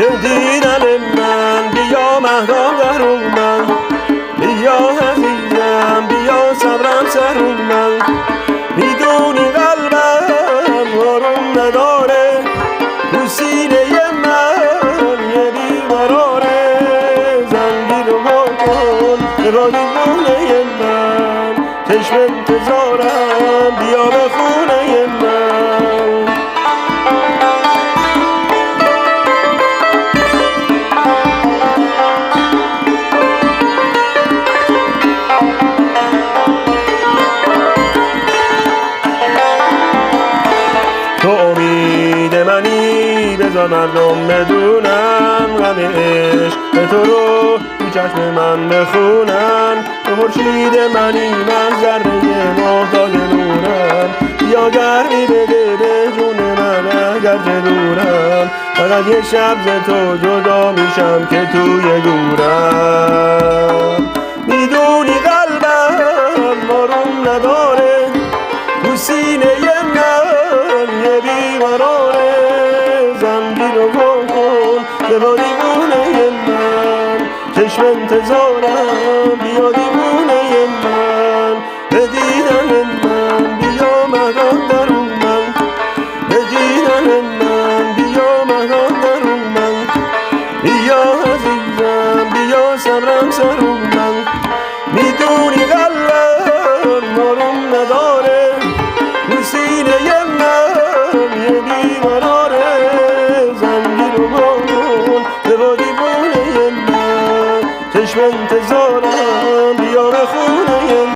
دیدن من بیا مهرام در من، بیا عزیزم بیا صبرم سر من. میدونی قلبم آروم نداره، تو سینه من یه بیقراره. زنگی رو وا کن به بادیگونه من، چشم انتظارم بیا به خونه من. تو امید منی بذار مردم بدونن، غم عشق تو رو تو چشم من بخونن. تو خورشید منی من ذره محتاج نورم، یا گرمی بده به جون من اگر چه دورم. فقط یه شب ز تو جدا میشم که توی گورم. میدونی قلبم آروم نداره، تو سینه من یه بیقراره. زنبیل رو وا کن به بادیگونه من، چشم انتظارم بیا دیوونه من. به دیدن من بیا مهرام در من، به دیدن من بیا مهرام در من. بیا عزیزم بیا صبرم سر من. میدونی قلبم آروم نداره، تو سینه من یه بیقراره. زنگی رو وا کن به بادیگونه من، چشم انتظارم